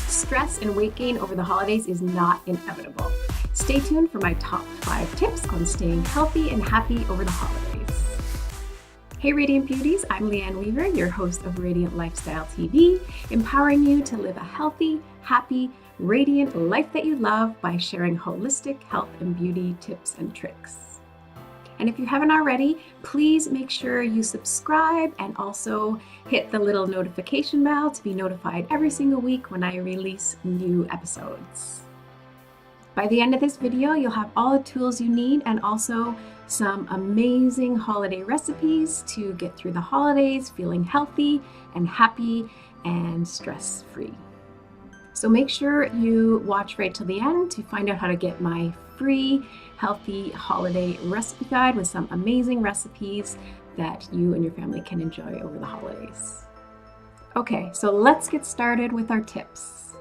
Stress and weight gain over the holidays is not inevitable. Stay tuned for my top 5 tips on staying healthy and happy over the holidays. Hey Radiant Beauties, I'm Leanne Weaver, your host of Radiant Lifestyle TV, empowering you to live a healthy, happy, radiant life that you love by sharing holistic health and beauty tips and tricks. And if you haven't already, please make sure you subscribe and also hit the little notification bell to be notified every single week when I release new episodes. By the end of this video, you'll have all the tools you need and also some amazing holiday recipes to get through the holidays feeling healthy and happy and stress-free. So make sure you watch right till the end to find out how to get my free healthy holiday recipe guide with some amazing recipes that you and your family can enjoy over the holidays. Okay, so let's get started with our tips.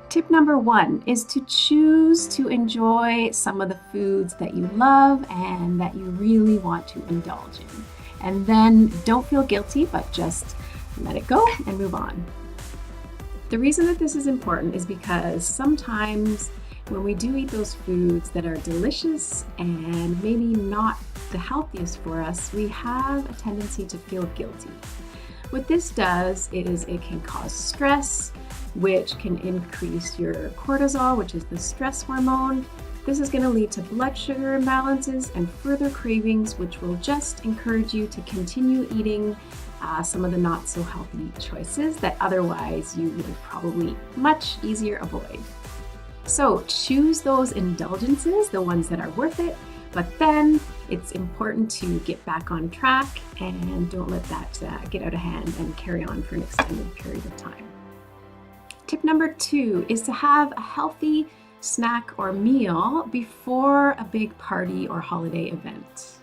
Tip number 1 is to choose to enjoy some of the foods that you love and that you really want to indulge in. And then don't feel guilty, but just let it go and move on. The reason that this is important is because sometimes when we do eat those foods that are delicious and maybe not the healthiest for us, we have a tendency to feel guilty. What this does is it can cause stress, which can increase your cortisol, which is the stress hormone. This is going to lead to blood sugar imbalances and further cravings, which will just encourage you to continue eating some of the not so healthy choices that otherwise you would probably much easier avoid. So choose those indulgences, the ones that are worth it, but then it's important to get back on track and don't let that get out of hand and carry on for an extended period of time. Tip number 2 is to have a healthy snack or meal before a big party or holiday event.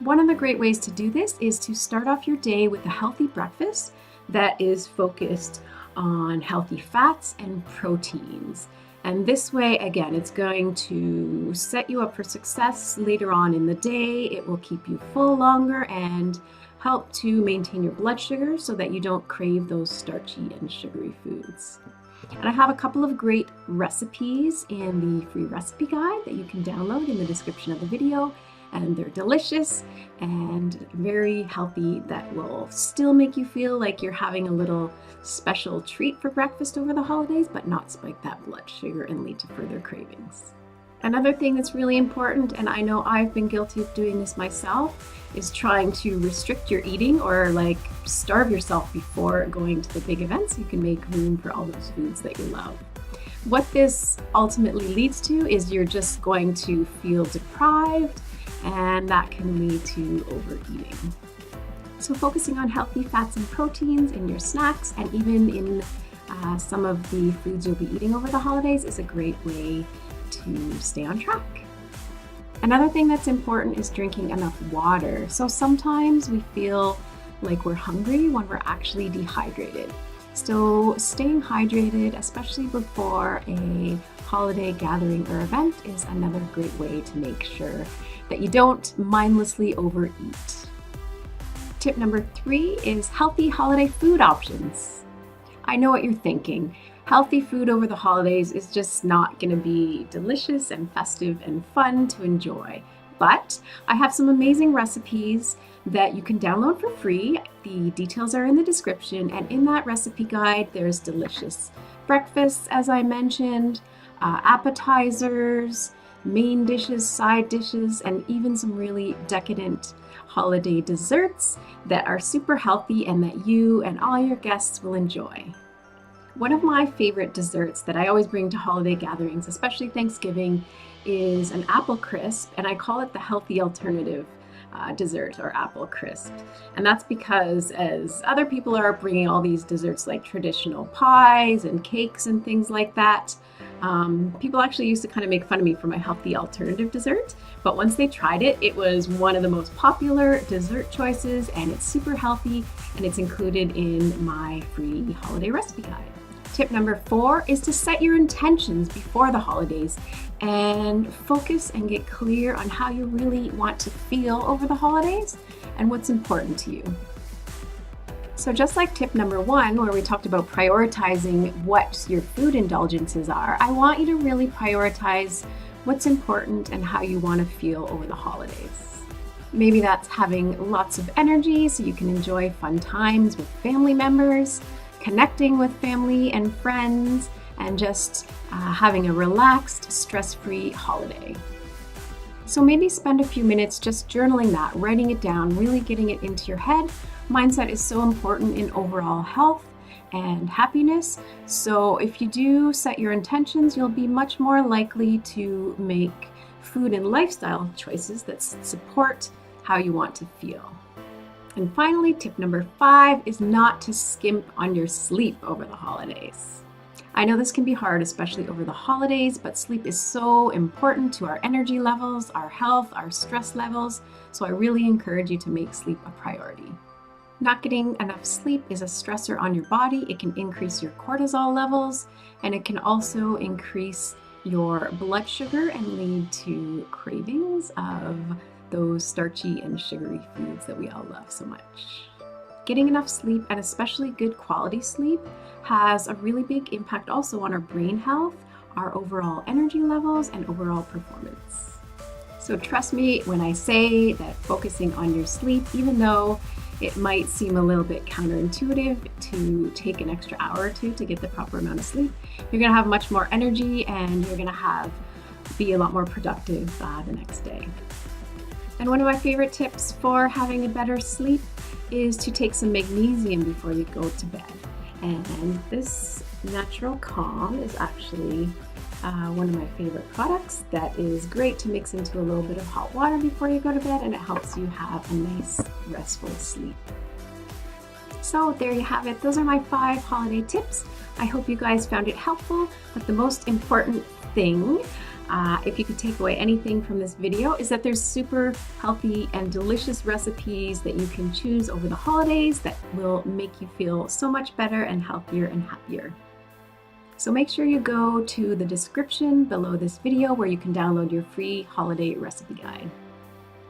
One of the great ways to do this is to start off your day with a healthy breakfast that is focused on healthy fats and proteins. And this way, again, it's going to set you up for success later on in the day. It will keep you full longer and help to maintain your blood sugar so that you don't crave those starchy and sugary foods. And I have a couple of great recipes in the free recipe guide that you can download in the description of the video. And they're delicious and very healthy that will still make you feel like you're having a little special treat for breakfast over the holidays, but not spike that blood sugar and lead to further cravings. Another thing that's really important, and I know I've been guilty of doing this myself, is trying to restrict your eating or like starve yourself before going to the big events. You can make room for all those foods that you love. What this ultimately leads to is you're just going to feel deprived, and that can lead to overeating. So focusing on healthy fats and proteins in your snacks and even in some of the foods you'll be eating over the holidays is a great way to stay on track. Another thing that's important is drinking enough water. So sometimes we feel like we're hungry when we're actually dehydrated. So staying hydrated, especially before a holiday gathering or event, is another great way to make sure that you don't mindlessly overeat. Tip number 3 is healthy holiday food options. I know what you're thinking. Healthy food over the holidays is just not going to be delicious and festive and fun to enjoy. But I have some amazing recipes that you can download for free. The details are in the description, and in that recipe guide, there's delicious breakfasts, as I mentioned, appetizers, main dishes, side dishes, and even some really decadent holiday desserts that are super healthy and that you and all your guests will enjoy. One of my favorite desserts that I always bring to holiday gatherings, especially Thanksgiving, is an apple crisp, and I call it the healthy alternative dessert or apple crisp. And that's because as other people are bringing all these desserts like traditional pies and cakes and things like that, people actually used to kind of make fun of me for my healthy alternative dessert, but once they tried it, it was one of the most popular dessert choices, and it's super healthy, and it's included in my free holiday recipe guide. Tip number 4 is to set your intentions before the holidays and focus and get clear on how you really want to feel over the holidays and what's important to you. So just like tip number 1, where we talked about prioritizing what your food indulgences are, I want you to really prioritize what's important and how you want to feel over the holidays. Maybe that's having lots of energy so you can enjoy fun times with family members, connecting with family and friends, and just having a relaxed, stress-free holiday. So maybe spend a few minutes just journaling that, writing it down, really getting it into your head. Mindset is so important in overall health and happiness. So if you do set your intentions, you'll be much more likely to make food and lifestyle choices that support how you want to feel. And finally, tip number 5 is not to skimp on your sleep over the holidays. I know this can be hard, especially over the holidays, but sleep is so important to our energy levels, our health, our stress levels. So I really encourage you to make sleep a priority. Not getting enough sleep is a stressor on your body. It can increase your cortisol levels, and it can also increase your blood sugar and lead to cravings of those starchy and sugary foods that we all love so much. Getting enough sleep, and especially good quality sleep, has a really big impact also on our brain health, our overall energy levels, and overall performance. So trust me when I say that focusing on your sleep, even though it might seem a little bit counterintuitive to take an extra hour or two to get the proper amount of sleep, you're going to have much more energy and you're going to be a lot more productive the next day. And one of my favorite tips for having a better sleep is to take some magnesium before you go to bed. And this Natural Calm is actually one of my favorite products that is great to mix into a little bit of hot water before you go to bed, and it helps you have a nice restful sleep. So there you have it. Those are my 5 holiday tips. I hope you guys found it helpful, but the most important thing, if you could take away anything from this video, is that there's super healthy and delicious recipes that you can choose over the holidays that will make you feel so much better and healthier and happier. So make sure you go to the description below this video where you can download your free holiday recipe guide.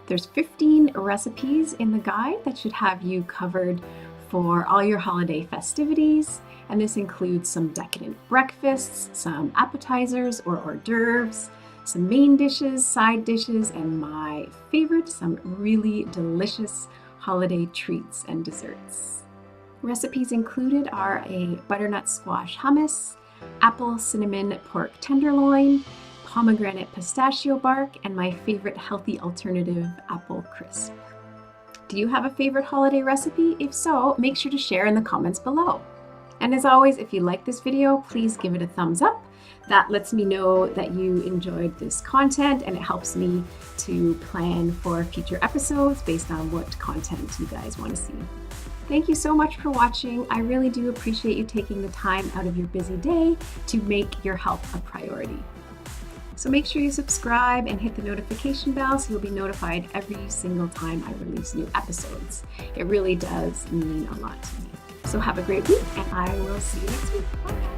There's 15 recipes in the guide that should have you covered for all your holiday festivities, and this includes some decadent breakfasts, some appetizers or hors d'oeuvres, some main dishes, side dishes, and my favorite, some really delicious holiday treats and desserts. Recipes included are a butternut squash hummus, apple cinnamon pork tenderloin, pomegranate pistachio bark, and my favorite healthy alternative, apple crisp. Do you have a favorite holiday recipe? If so, make sure to share in the comments below. And as always, if you like this video, please give it a thumbs up. That lets me know that you enjoyed this content, and it helps me to plan for future episodes based on what content you guys want to see. Thank you so much for watching. I really do appreciate you taking the time out of your busy day to make your health a priority. So make sure you subscribe and hit the notification bell so you'll be notified every single time I release new episodes. It really does mean a lot to me. So have a great week, and I will see you next week. Bye.